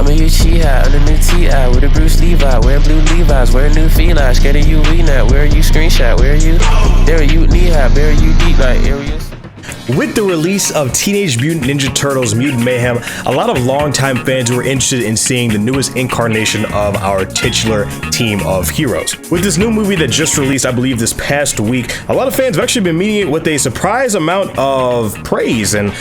I'm a Uchiha, I'm the new T.I. with a Bruce Levi, wearing blue Levi's, wearing new felines, scared of you, we not. Where are you, screenshot? Where are you? There are you, knee high, bury you deep like areas. With the release of Teenage Mutant Ninja Turtles Mutant Mayhem, a lot of longtime fans were interested in seeing the newest incarnation of our titular team of heroes. With this new movie that just released, I believe this past week, a lot of fans have actually been meeting it with a surprise amount of praise, and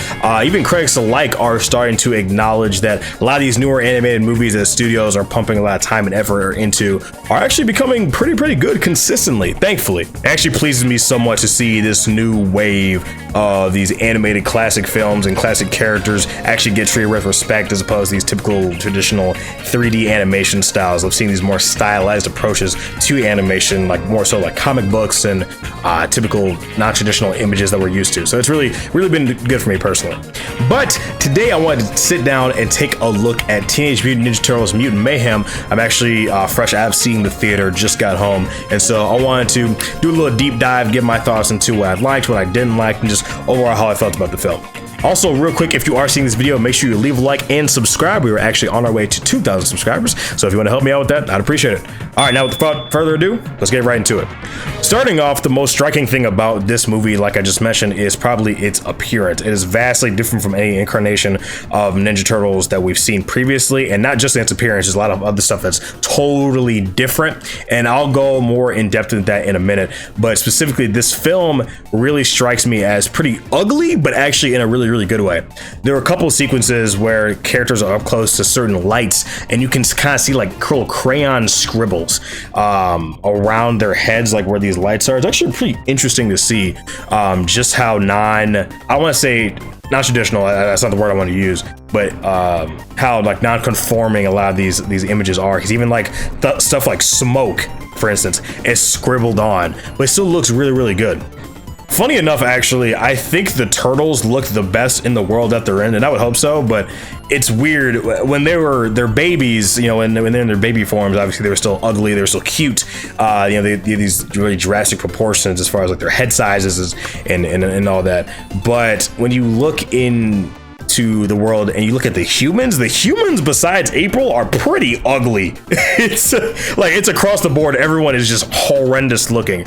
even critics alike are starting to acknowledge that a lot of these newer animated movies that studios are pumping a lot of time and effort into are actually becoming pretty good consistently, thankfully. It actually pleases me so much to see this new wave of these animated classic films and classic characters actually get treated with respect as opposed to these typical traditional 3D animation styles. I've seen these more stylized approaches to animation, like more so like comic books and typical non-traditional images that we're used to. So it's really been good for me personally. But today I wanted to sit down and take a look at Teenage Mutant Ninja Turtles Mutant Mayhem. I'm actually fresh out of seeing the theater, just got home, and so I wanted to do a little deep dive, give my thoughts into what I liked, what I didn't like, and just overall how I felt about the film. Also, real quick, if you are seeing this video, make sure you leave a like and subscribe. We are actually on our way to 2,000 subscribers, so if you want to help me out with that, I'd appreciate it. All right, now without further ado, let's get right into it. Starting off, the most striking thing about this movie, like I just mentioned, is probably its appearance. It is vastly different from any incarnation of Ninja Turtles that we've seen previously, and not just in its appearance, there's a lot of other stuff that's totally different, and I'll go more in depth into that in a minute. But specifically, this film really strikes me as pretty ugly, but actually in a really good way. There are a couple of sequences where characters are up close to certain lights, and you can kind of see like little crayon scribbles around their heads, like where these lights are. It's actually pretty interesting to see just how I want to say non-traditional, that's not the word I want to use, but how like non-conforming a lot of these images are, because even like stuff like smoke, for instance, is scribbled on, but it still looks really good. Funny enough, actually, I think the turtles look the best in the world that they're in, and I would hope so, but it's weird. When they're babies, you know, when they're in their baby forms, obviously they were still ugly, they were still cute. You know, they have these really drastic proportions as far as like their head sizes and all that. But when you look into the world and you look at the humans besides April are pretty ugly. It's across the board. Everyone is just horrendous looking.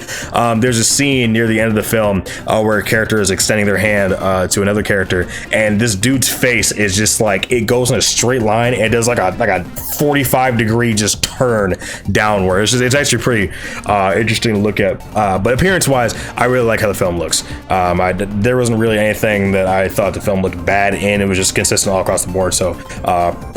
There's a scene near the end of the film where a character is extending their hand to another character, and this dude's face is just like, it goes in a straight line and it does like a 45-degree just turn downward. It's actually pretty interesting to look at. But appearance wise, I really like how the film looks. There wasn't really anything that I thought the film looked bad in. It was just consistent all across the board. So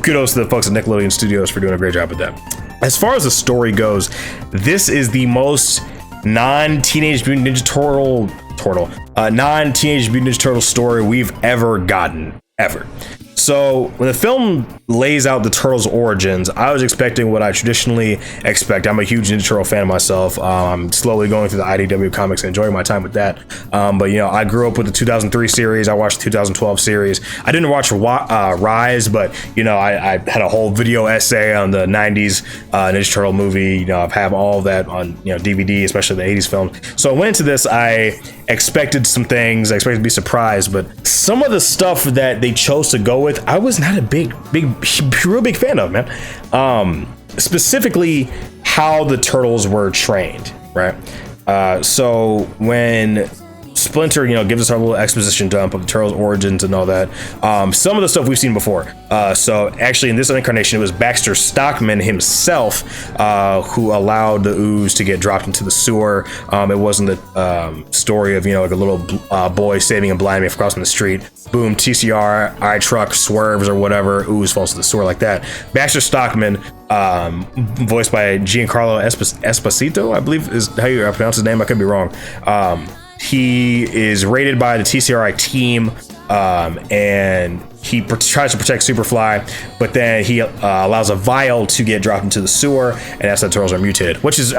kudos to the folks at Nickelodeon Studios for doing a great job with that. As far as the story goes, this is the most non-Teenage Mutant Ninja Turtle story we've ever gotten, ever. So when the film lays out the Turtles' origins, I was expecting what I traditionally expect. I'm a huge Ninja Turtle fan myself. I'm slowly going through the IDW comics and enjoying my time with that. But you know, I grew up with the 2003 series. I watched the 2012 series. I didn't watch Rise, but you know, I had a whole video essay on the 90s Ninja Turtle movie. You know, I have all of that on DVD, especially the 80s film. So I went into this, I expected some things. I expected to be surprised, but some of the stuff that they chose to go with, I was not a real big fan of, man. Specifically how the turtles were trained, right? So when Splinter, gives us our little exposition dump of the turtles' origins and all that. Some of the stuff we've seen before. So actually in this incarnation, it was Baxter Stockman himself who allowed the ooze to get dropped into the sewer. It wasn't the story of, like a little boy saving a blind man from crossing the street. Boom, TCR, truck swerves or whatever, ooze falls to the sewer like that. Baxter Stockman, voiced by Giancarlo Esposito, I believe is how you pronounce his name. I could be wrong. He is raided by the TCRI team, and he tries to protect Superfly, but then he allows a vial to get dropped into the sewer, and that's how the turtles are mutated, which is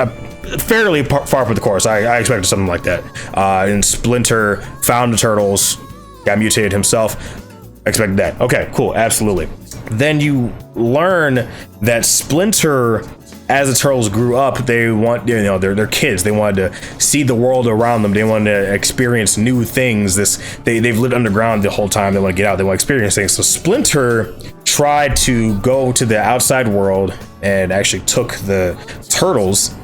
fairly far from the course. I expected something like that. And Splinter found the turtles, got mutated himself. Expected that. Okay, cool, absolutely. Then you learn that Splinter, as the turtles grew up, they're kids. They wanted to see the world around them. They wanted to experience new things. They've lived underground the whole time. They want to get out. They want to experience things. So Splinter tried to go to the outside world and actually took the turtles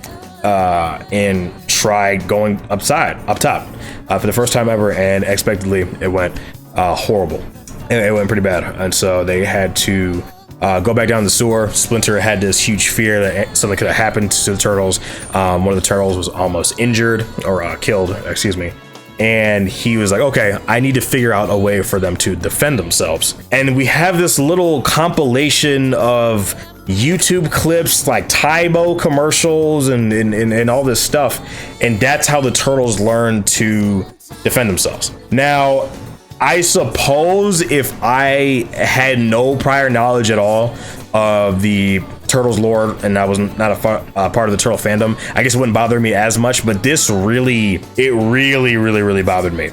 and tried going up top for the first time ever, and unexpectedly it went horrible. It went pretty bad, and so they had to go back down the sewer. Splinter had this huge fear that something could have happened to the turtles. One of the turtles was almost injured or killed, excuse me. And he was like, okay, I need to figure out a way for them to defend themselves. And we have this little compilation of YouTube clips, like Tybo commercials and all this stuff. And that's how the turtles learn to defend themselves. Now, I suppose if I had no prior knowledge at all of the Turtles lore and I was not a part of the Turtle fandom, I guess it wouldn't bother me as much, but this really bothered me.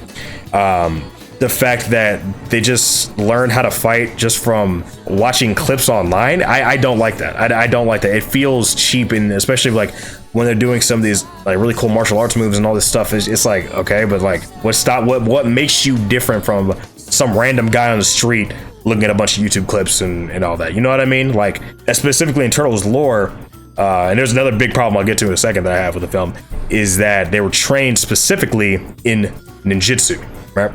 The fact that they just learned how to fight just from watching clips online, I don't like that. I don't like that. It feels cheap, and especially like when they're doing some of these like really cool martial arts moves and all this stuff, it's like, okay, but like what makes you different from some random guy on the street looking at a bunch of YouTube clips and all that, you know what I mean? Like, specifically in Turtles lore, and there's another big problem I'll get to in a second that I have with the film, is that they were trained specifically in ninjutsu, right?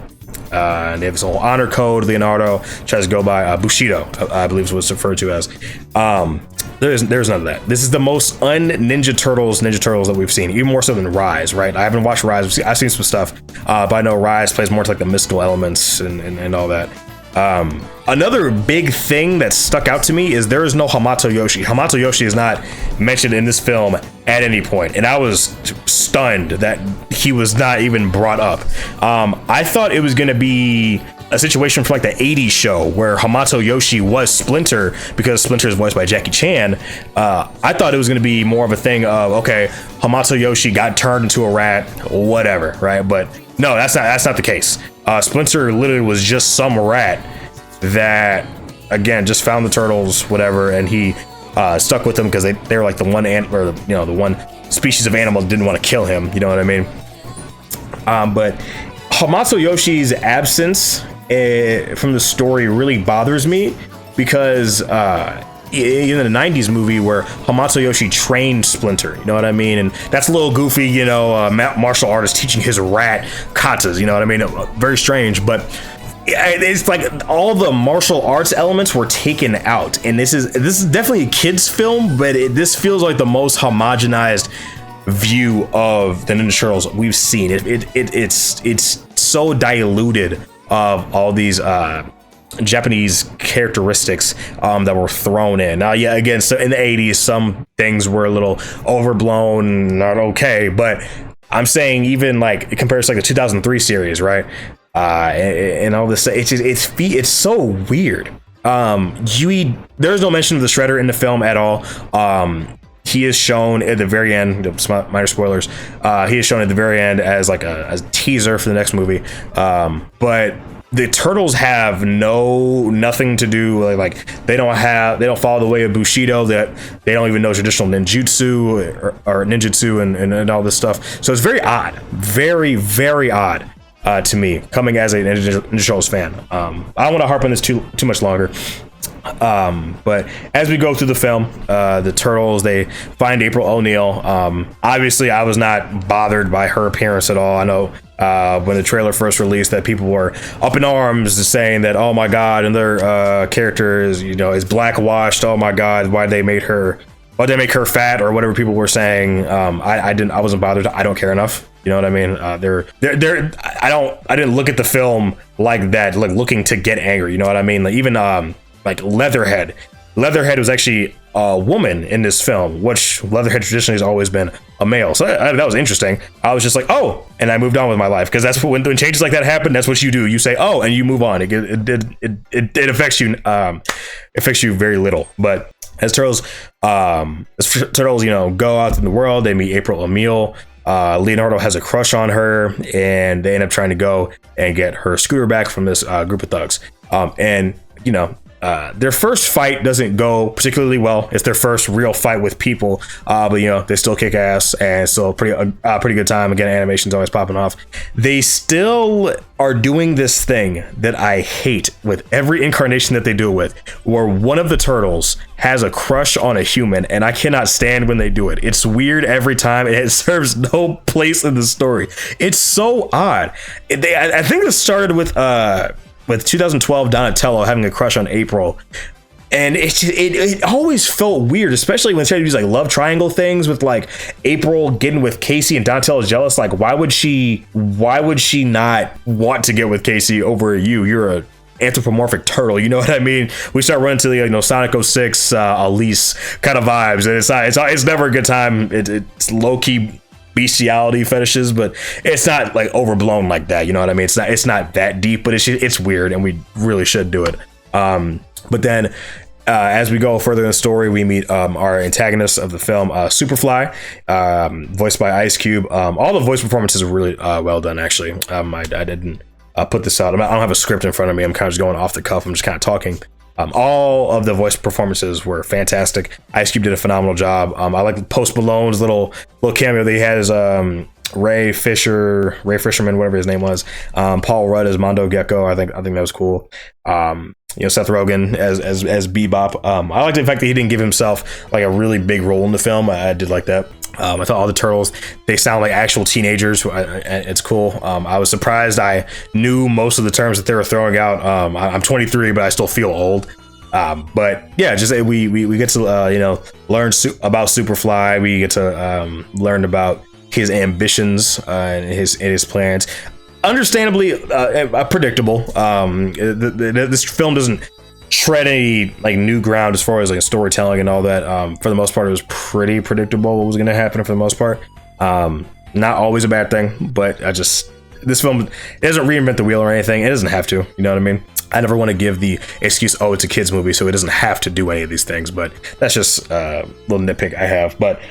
And they have this whole honor code. Leonardo tries to go by Bushido, I believe is what it's referred to as. There's none of that. This is the most un-Ninja Turtles that we've seen, even more so than Rise, right? I haven't watched Rise. I've seen some stuff, but I know Rise plays more to like the mystical elements and all that. Another big thing that stuck out to me is there is no Hamato Yoshi. Hamato Yoshi is not mentioned in this film at any point, and I was stunned that he was not even brought up. I thought it was going to be a situation for like the 80s show where Hamato Yoshi was Splinter, because Splinter is voiced by Jackie Chan. I thought it was going to be more of a thing of, okay, Hamato Yoshi got turned into a rat, whatever, right? But no, that's not the case. Splinter literally was just some rat that, again, just found the turtles, whatever, and he stuck with them because they were like the one the one species of animal that didn't want to kill him, you know what I mean? But Hamato Yoshi's absence from the story really bothers me, because in the 90s movie where Hamato Yoshi trained Splinter, you know what I mean? And that's a little goofy, martial artist teaching his rat katas, you know what I mean? Very strange, but it's like all the martial arts elements were taken out, and this is definitely a kid's film, but this feels like the most homogenized view of the Ninja Turtles we've seen. It's so diluted of all these Japanese characteristics that were thrown in. Now, yeah, again, so in the 80s, some things were a little overblown, not okay, but I'm saying even like compared to like the 2003 series, right? And all this, it's so weird. There's no mention of the Shredder in the film at all. He is shown at the very end, minor spoilers, he is shown at the very end as like a teaser for the next movie. But the turtles have nothing to do, like they don't follow the way of Bushido, that they don't even know traditional ninjutsu or ninjutsu and all this stuff. So it's very odd, very, very odd to me, coming as a Ninja Turtles fan. I don't want to harp on this too much longer. But as we go through the film, the turtles, they find April O'Neil. Obviously I was not bothered by her appearance at all. I know when the trailer first released that people were up in arms saying that, oh my god, and their character is blackwashed, oh my god, why'd they make her fat, or whatever people were saying. I wasn't bothered. I don't care enough. You know what I mean? I didn't look at the film like that, like looking to get angry. You know what I mean? Like even like Leatherhead was actually a woman in this film, which Leatherhead traditionally has always been a male. So that was interesting. I was just like, oh, and I moved on with my life, because that's when changes like that happen. That's what you do. You say, oh, and you move on. It affects you. Affects you very little. But as turtles, go out in the world, they meet April O'Neil. Leonardo has a crush on her, and they end up trying to go and get her scooter back from this group of thugs. And their first fight doesn't go particularly well. It's their first real fight with people, but you know, they still kick ass and still pretty good time. Again, animation's always popping off. They still are doing this thing that I hate with every incarnation that they do it with, where one of the turtles has a crush on a human, and I cannot stand when they do it. It's weird every time, and it serves no place in the story. It's so odd. I think this started with 2012 Donatello having a crush on April. And it always felt weird, especially when they tried to use like love triangle things with like April getting with Casey and Donatello's jealous. Like, why would she not want to get with Casey over you? You're a anthropomorphic turtle, you know what I mean? We start running to the, you know, Sonic 06 Elise kind of vibes, and it's never a good time. It's low-key bestiality fetishes, but it's not like overblown like that, you know what I mean? It's not that deep, but it's weird, and we really should do it. But then as we go further in the story, we meet our antagonist of the film, Superfly, voiced by Ice Cube. All the voice performances are really well done, actually. I didn't put this out. I don't have a script in front of me. I'm kind of just going off the cuff. I'm just kind of talking. All of the voice performances were fantastic. Ice Cube did a phenomenal job. I like Post Malone's little cameo that he had as Ray Fisherman, whatever his name was. Paul Rudd as Mondo Gecko. I think that was cool. You know, Seth Rogen as Bebop. I like the fact that he didn't give himself like a really big role in the film. I did like that. I thought all the turtles, they sound like actual teenagers. It's cool. I was surprised I knew most of the terms that they were throwing out. I'm 23, but I still feel old. But yeah, just we get to you know, learn about Superfly. We get to learn about his ambitions and his plans. Understandably predictable. This film doesn't tread any like new ground as far as like storytelling and all that. For the most part, it was pretty predictable what was going to happen for the most part. Not always a bad thing, but this film, it doesn't reinvent the wheel or anything. It doesn't have to, you know what I mean? I never want to give the excuse, oh, it's a kid's movie, so it doesn't have to do any of these things, but that's just a little nitpick I have. But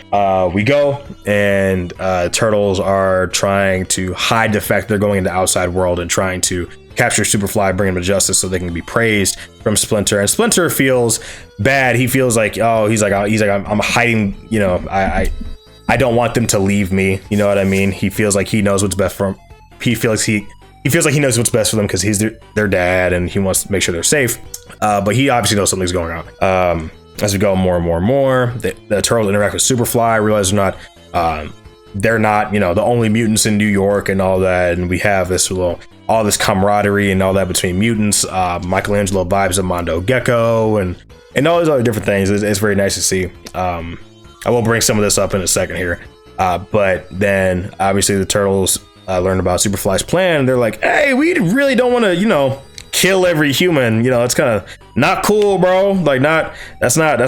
we go, and turtles are trying to hide the fact they're going into the outside world and trying to capture Superfly, bring him to justice so they can be praised from Splinter. And Splinter feels bad. He feels like, oh, he's like I'm hiding, you know, I don't want them to leave me, you know what I mean? He feels like he knows what's best for him. He feels like he knows what's best for them because he's their dad, and he wants to make sure they're safe. But he obviously knows something's going on. As we go more and more, the turtles interact with Superfly, realize they're not, you know, the only mutants in New York and all that. And we have all this camaraderie and all that between mutants. Michelangelo vibes of Mondo Gecko and all these other different things. It's very nice to see. I will bring some of this up in a second here. But then obviously the turtles learned about Superfly's plan. They're like, hey, we really don't want to, you know, kill every human. You know, it's kind of not cool, bro. Like, that's not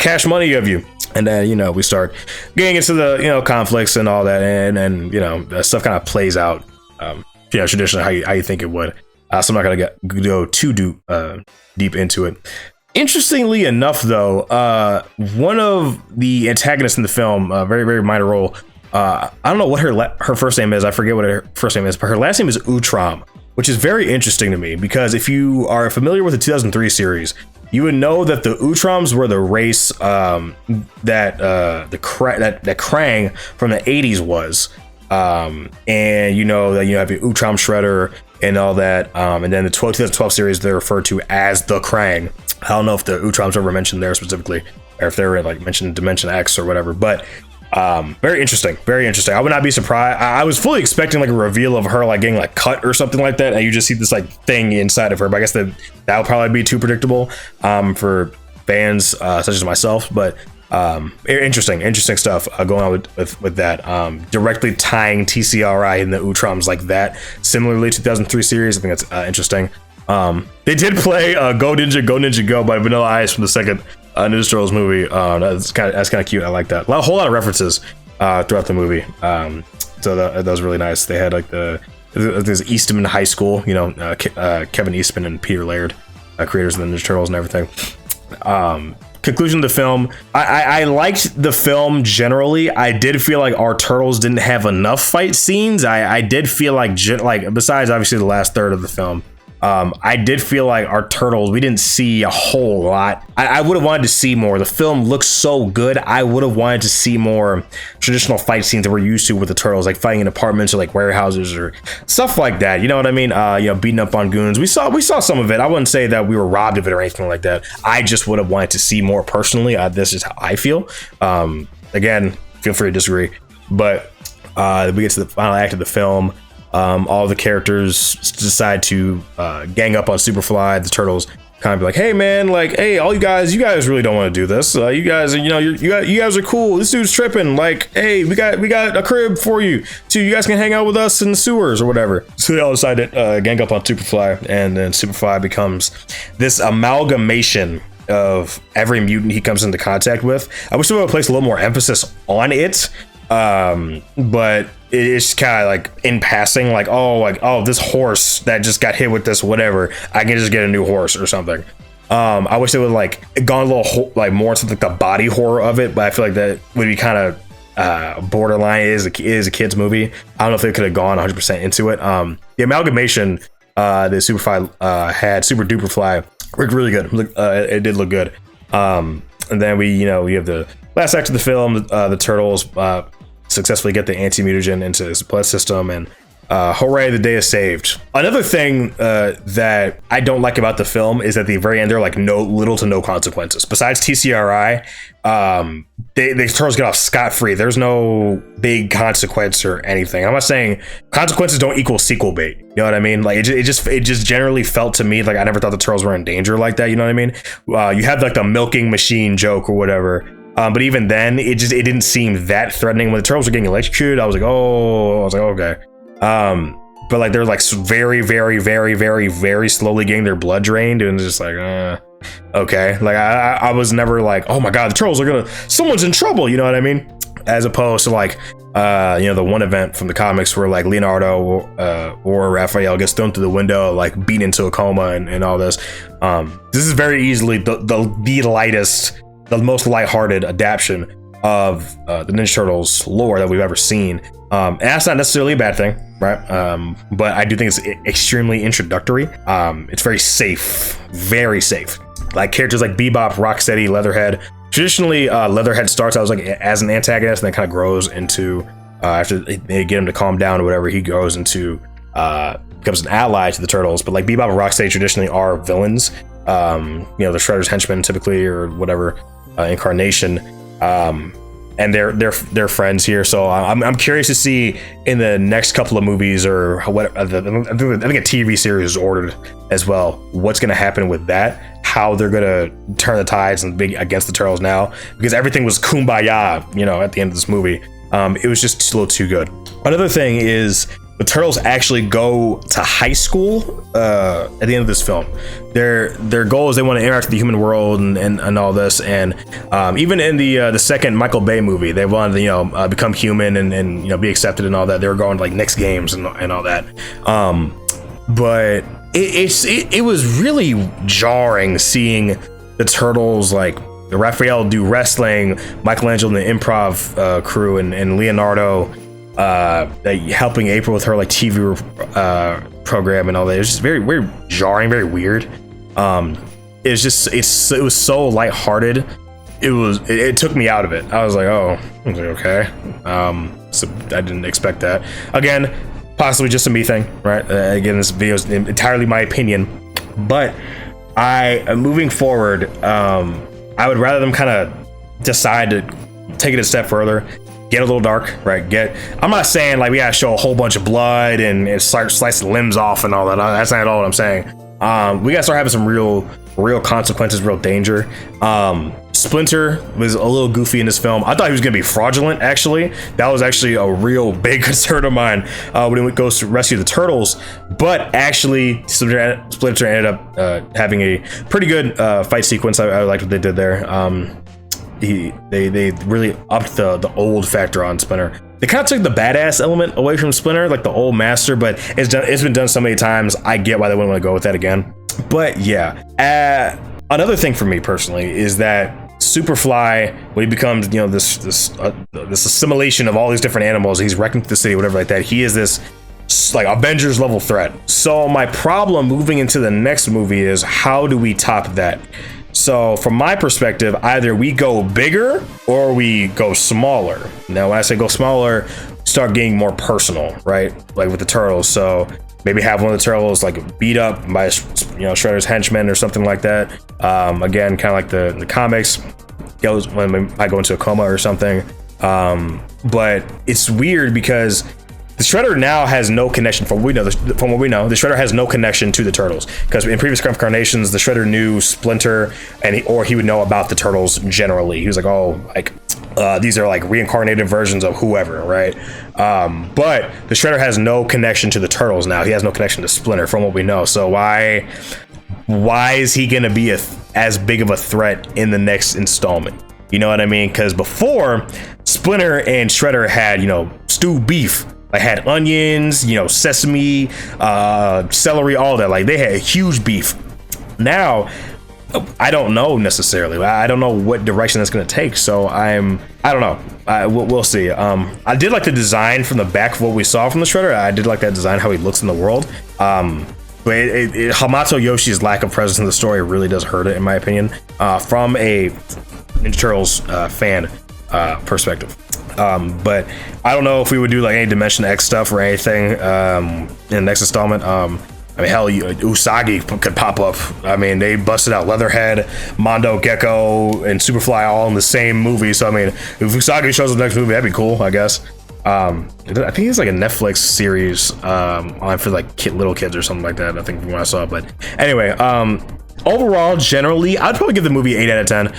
cash money of you. And then, you know, we start getting into the, you know, conflicts and all that, and you know, that stuff kind of plays out, you know, traditionally how you think it would. So I'm not gonna go too deep into it. Interestingly enough, though, one of the antagonists in the film, a very, very minor role. I don't know what her first name is. I forget what her first name is, but her last name is Utram, which is very interesting to me because if you are familiar with the 2003 series, you would know that the Utrams were the race that Krang from the 80s was. And you know that you have your Utram Shredder and all that. And then the 2012 series, they're referred to as the Krang. I don't know if the Utrams were mentioned there specifically, or if they were like mentioned in Dimension X or whatever, but very interesting. I would not be surprised. I was fully expecting like a reveal of her like getting like cut or something like that, and you just see this like thing inside of her. But I guess that would probably be too predictable for fans such as myself. But interesting stuff going on with that. Directly tying TCRI and the Utrams like that, similarly to 2003 series. I think that's interesting. They did play Go Ninja Go by Vanilla Ice from the second Ninja Turtles movie. That's kind of cute. I like that. A whole lot of references throughout the movie. So that was really nice. They had like there's Eastman High School, you know, Kevin Eastman and Peter Laird, creators of the Ninja Turtles and everything. Conclusion of the film, I liked the film generally. I did feel like our turtles didn't have enough fight scenes. I did feel like besides obviously the last third of the film, I did feel like our turtles, we didn't see a whole lot. I would have wanted to see more. The film looks so good. I would have wanted to see more traditional fight scenes that we're used to with the turtles, like fighting in apartments or like warehouses or stuff like that. You know what I mean? Beating up on goons. We saw some of it. I wouldn't say that we were robbed of it or anything like that. I just would have wanted to see more personally. This is how I feel. Again, feel free to disagree. But we get to the final act of the film. All the characters decide to gang up on Superfly. The turtles kind of be like, "Hey man, like, hey, all you guys really don't want to do this. You guys, you guys are cool. This dude's tripping. Like, hey, we got a crib for you, so you guys can hang out with us in the sewers or whatever." So they all decide to gang up on Superfly, and then Superfly becomes this amalgamation of every mutant he comes into contact with. I wish they would have placed a little more emphasis on it. But it's kind of like in passing, like, oh, this horse that just got hit with this whatever, I can just get a new horse or something. I wish they would like gone a little like more into like the body horror of it, but I feel like that would be kind of borderline. It is a kid's movie. I don't know if they could have gone 100% into it. The amalgamation that Superfly had, Super Duper Fly, looked really good. It did look good. And then we have the last act of the film. The turtles successfully get the anti-mutagen into his blood system, and hooray, the day is saved. Another thing that I don't like about the film is at the very end there are like little to no consequences besides TCRI. The turtles get off scot-free. There's no big consequence or anything. I'm not saying consequences don't equal sequel bait. You know what I mean? Like it just generally felt to me like I never thought the turtles were in danger like that. You know what I mean? You had like the milking machine joke or whatever. But even then, it didn't seem that threatening. When the turtles were getting electrocuted, I was like, okay. But like they're like very, very, very, very, very slowly getting their blood drained, and it's just like, okay. Like I was never like, oh my god, the turtles are someone's in trouble. You know what I mean? As opposed to like, the one event from the comics where like Leonardo or Raphael gets thrown through the window, like beat into a coma and all this. This is very easily the lightest, the most lighthearted adaptation of the Ninja Turtles lore that we've ever seen. And that's not necessarily a bad thing, right? But I do think it's extremely introductory. It's very safe, very safe. Like characters like Bebop, Rocksteady, Leatherhead. Traditionally, Leatherhead starts out as an antagonist and then kind of grows into, after they get him to calm down or whatever, he goes into, becomes an ally to the Turtles. But like Bebop and Rocksteady traditionally are villains. The Shredder's henchmen typically, or whatever incarnation. And they're friends here, so I'm curious to see in the next couple of movies or what. I think a TV series is ordered as well. What's going to happen with that? How they're going to turn the tides and be against the Turtles now? Because everything was kumbaya, at the end of this movie. It was just a little too good. Another thing is the Turtles actually go to high school at the end of this film. Their goal is they want to interact with the human world and all this, and even in the second Michael Bay movie, they wanted to become human and be accepted and all that. They were going to like Knicks games and all that. But it was really jarring seeing the Turtles, like Raphael do wrestling, Michelangelo and the improv crew, and Leonardo helping April with her like TV program and all that. It was just very, very jarring, very weird. It was so lighthearted. It took me out of it. I was like, okay. So I didn't expect that. Again, possibly just a me thing, right? Again, this video is entirely my opinion, but moving forward, I would rather them kind of decide to take it a step further. Get a little dark, right? I'm not saying like we gotta show a whole bunch of blood and start slicing limbs off and all that. That's not at all what I'm saying. We gotta start having some real consequences, real danger. Splinter was a little goofy in this film. I thought he was gonna be fraudulent, actually. That was actually a real big concern of mine when he goes to rescue the Turtles. But actually, Splinter ended up having a pretty good fight sequence. I liked what they did there. They really upped the old factor on Splinter. They kind of took the badass element away from Splinter, like the old master, but it's been done so many times, I get why they wouldn't want to go with that again. But yeah, another thing for me personally is that Superfly, when he becomes this assimilation of all these different animals, he's wrecking the city, whatever like that, he is this like Avengers level threat. So my problem moving into the next movie is, how do we top that? So from my perspective, either we go bigger or we go smaller. Now, when I say go smaller, start getting more personal, right? Like with the turtles. So maybe have one of the turtles like beat up by, you know, Shredder's henchmen or something like that. Again, kind of like the comics. When I go into a coma or something. But it's weird because the Shredder now has no connection. From what we know, the Shredder has no connection to the turtles, because in previous incarnations, the Shredder knew Splinter, and he would know about the turtles generally. He was like, oh, like these are like reincarnated versions of whoever, right? But the Shredder has no connection to the turtles now. He has no connection to Splinter, from what we know. So why is he gonna be as big of a threat in the next installment? You know what I mean? Because before, Splinter and Shredder had, you know, stewed beef. I had onions, you know, sesame, celery, all that. Like, they had huge beef. Now, I don't know necessarily. I don't know what direction that's going to take. So I don't know. We'll see. I did like the design from the back of what we saw from the Shredder. I did like that design, how he looks in the world. But Hamato Yoshi's lack of presence in the story really does hurt it, in my opinion, from a Ninja Turtles fan perspective. But I don't know if we would do like any Dimension X stuff or anything in the next installment. I mean, hell, Usagi could pop up. I mean, they busted out Leatherhead, Mondo, Gecko, and Superfly all in the same movie. So I mean, if Usagi shows up in the next movie, that'd be cool, I guess. I think it's like a Netflix series on for like little kids or something like that, I think, from what I saw. But anyway, overall, generally, I'd probably give the movie 8 out of 10.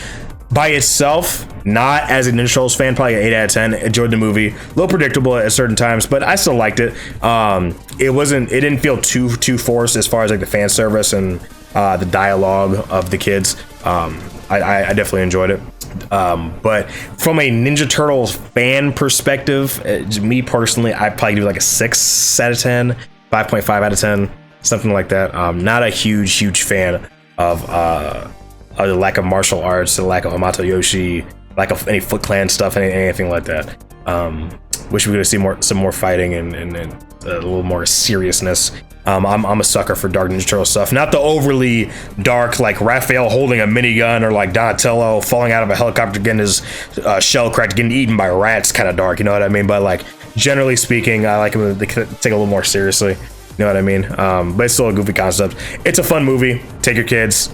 By itself, not as a Ninja Turtles fan, probably an 8 out of 10. Enjoyed the movie. A little predictable at certain times, but I still liked it. It didn't feel too forced as far as like the fan service and the dialogue of the kids. I definitely enjoyed it. But from a Ninja Turtles fan perspective, me personally, I'd probably give it like a 6 out of 10, 5.5 out of 10, something like that. Not a huge fan of the lack of martial arts, the lack of Hamato Yoshi, lack of any Foot Clan stuff, anything like that. Wish we could see some more fighting and a little more seriousness. I'm a sucker for dark Ninja Turtle stuff. Not the overly dark, like Raphael holding a minigun, or like Donatello falling out of a helicopter, getting his shell cracked, getting eaten by rats, kind of dark, you know what I mean? But like, generally speaking, I like them to take it a little more seriously. You know what I mean? But it's still a goofy concept. It's a fun movie. Take your kids.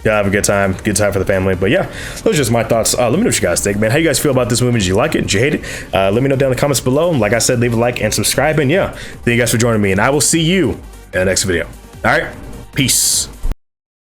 Yeah, have a good time for the family. But yeah, those are just my thoughts. Let me know what you guys think, man. How you guys feel about this movie? Did you like it? Did you hate it? Let me know down in the comments below. Like I said, leave a like and subscribe. And yeah, thank you guys for joining me, and I will see you in the next video. All right, peace.